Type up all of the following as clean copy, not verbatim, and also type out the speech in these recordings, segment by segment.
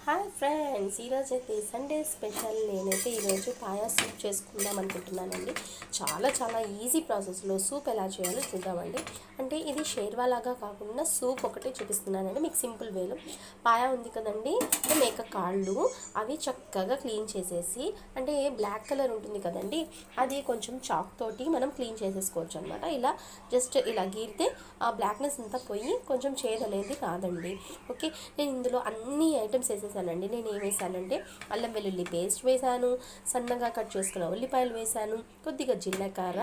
Hi friends, ఈరోజైతే Sunday special నేనైతే ఈరోజు పాయా సూప్ చేసుకుందాం అనుకుంటున్నానండి. చాలా ఈజీ ప్రాసెస్లో సూప్ ఎలా చేయాలో చూద్దామండి. అంటే ఇది షేర్వా లాగా కాకుండా సూప్ ఒకటి చూపిస్తున్నానండి మీకు సింపుల్ వేలో. పాయా ఉంది కదండి, మేక కాళ్ళు అవి చక్కగా క్లీన్ చేసేసి, అంటే బ్లాక్ కలర్ ఉంటుంది కదండి, అది కొంచెం చాక్ తోటి మనం క్లీన్ చేసేసుకోవచ్చు అనమాట. ఇలా జస్ట్ ఇలా గీరితే ఆ బ్లాక్నెస్ అంతా పోయి కొంచెం చేదు అనేది రాదండి. ఓకే, నేను ఇందులో అన్ని ఐటమ్స్ వేసేసానండి. నేను ఏం వేసానంటే అల్లం వెల్లుల్లి పేస్ట్ వేసాను, సన్నగా కట్ చేసుకున్న ఉల్లిపాయలు వేసాను, కొద్దిగా జీలకర్ర,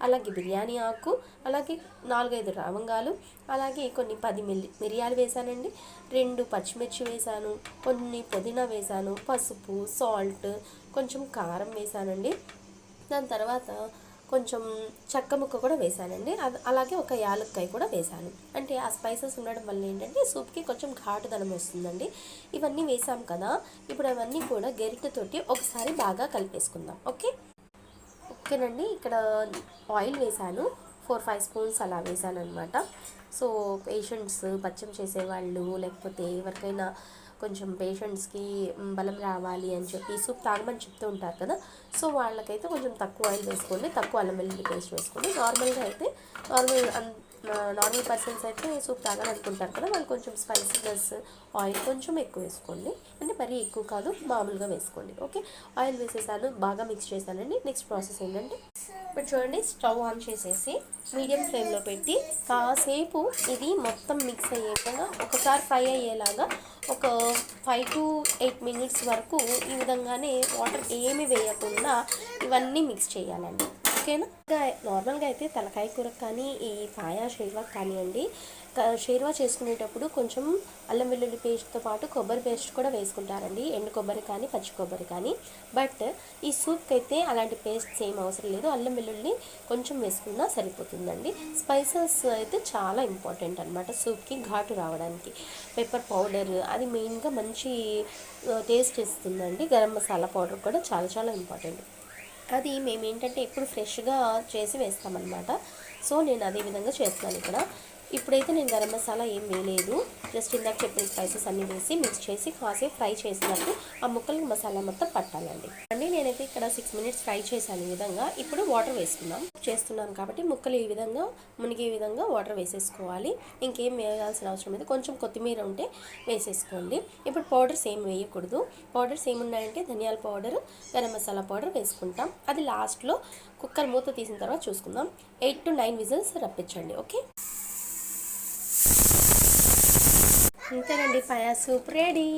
అలాగే బిర్యానీ ఆకు, అలాగే 4-5 లవంగాలు, అలాగే కొన్ని 10 మిరియాలు వేసానండి, 2 పచ్చిమిర్చి వేసాను, కొన్ని పుదీనా వేసాను, పసుపు, సాల్ట్, కొంచెం కారం వేసానండి. దాని తర్వాత కొంచెం చెక్క ముక్క కూడా వేసానండి, అలాగే ఒక యాలక్కాయ కూడా వేసాను. అంటే ఆ స్పైసెస్ ఉండడం వల్ల ఏంటంటే సూప్కి కొంచెం ఘాటుదనం వస్తుందండి. ఇవన్నీ వేసాం కదా, ఇప్పుడు అవన్నీ కూడా గరిటెతోటి ఒకసారి బాగా కలిపేసుకుందాం. ఓకేనండి. ఇక్కడ ఆయిల్ వేసాను, 4-5 స్పూన్స్ అలా వేసాను అనమాట. సో పేషెంట్స్, పచ్చం చేసేవాళ్ళు, లేకపోతే ఎవరికైనా కొంచెం పేషెంట్స్కి బలం రావాలి అని చెప్పి సూప్ తాగమని చెప్తూ ఉంటారు కదా, సో వాళ్ళకైతే కొంచెం తక్కువ ఆయిల్ వేసుకోండి, తక్కువ అల్లం వెల్లుల్లి పేస్ట్ వేసుకోండి. నార్మల్గా అయితే నార్మల్ పర్సన్స్ అయితే సూప్ తాగాలనుకుంటారు కదా, వాళ్ళు కొంచెం స్పైసీనెస్ ఆయిల్ కొంచెం ఎక్కువ వేసుకోండి. అంటే మరీ ఎక్కువ కాదు, మామూలుగా వేసుకోండి. ఓకే, ఆయిల్ వేసేసాను, బాగా మిక్స్ చేశానండి. నెక్స్ట్ ప్రాసెస్ ఏంటంటే, ఇప్పుడు చూడండి, స్టవ్ ఆన్ చేసేసి మీడియం ఫ్లేమ్లో పెట్టి కాసేపు ఇది మొత్తం మిక్స్ అయ్యేలాగా, ఒకసారి ఫ్రై అయ్యేలాగా ఒక 5 to 8 మినిట్స్ వరకు ఈ విధంగానే వాటర్ ఏమి వేయకుండా ఇవన్నీ మిక్స్ చేయాలండి. ఓకేనా. నార్మల్గా అయితే తలకాయ కూరకు కానీ ఈ పాయా షేర్వా కానివ్వండి, షేర్వా చేసుకునేటప్పుడు కొంచెం అల్లం వెల్లుల్లి పేస్ట్తో పాటు కొబ్బరి పేస్ట్ కూడా వేసుకుంటారండి, ఎండు కొబ్బరి కానీ పచ్చి కొబ్బరి కానీ. బట్ ఈ సూప్కి అయితే అలాంటి పేస్ట్ ఏం అవసరం లేదు, అల్లం వెల్లుల్లి కొంచెం వేసుకున్నా సరిపోతుందండి. స్పైసెస్ అయితే చాలా ఇంపార్టెంట్ అనమాట సూప్కి ఘాటు రావడానికి. పెప్పర్ పౌడర్ అది మెయిన్గా మంచి టేస్ట్ ఇస్తుందండి. గరం మసాలా పౌడర్ కూడా చాలా ఇంపార్టెంట్. అది మేము ఏంటంటే ఎప్పుడు ఫ్రెష్గా చేసి వేస్తామన్నమాట. సో నేను అదే విధంగా చేస్తాను ఇక్కడ. ఇప్పుడైతే నేను గరం మసాలా ఏం వేయలేదు, జస్ట్ ఇందాక చెప్పిన స్పైసెస్ అన్నీ వేసి మిక్స్ చేసి కాసేపు ఫ్రై చేసినట్టు ఆ ముక్కలకు మసాలా మొత్తం పట్టాలండి. నేనైతే ఇక్కడ 6 మినిట్స్ ఫ్రై చేశాను ఈ విధంగా. ఇప్పుడు వాటర్ చేస్తున్నాను కాబట్టి ముక్కలు ఈ విధంగా మునిగే విధంగా వాటర్ వేసేసుకోవాలి. ఇంకేం వేయాల్సిన అవసరం లేదు, కొంచెం కొత్తిమీర ఉంటే వేసేసుకోండి. ఇప్పుడు పౌడర్స్ ఏం వేయకూడదు. పౌడర్స్ ఏమున్నాయంటే ధనియాల పౌడర్, గరం మసాలా పౌడర్ వేసుకుంటాం. అది లాస్ట్లో కుక్కర్ మూత తీసిన తర్వాత చూసుకుందాం. 8 to 9 విజిల్స్ రప్పించండి. ఓకే, అంతేనండి, పాయా సూప్ రెడీ.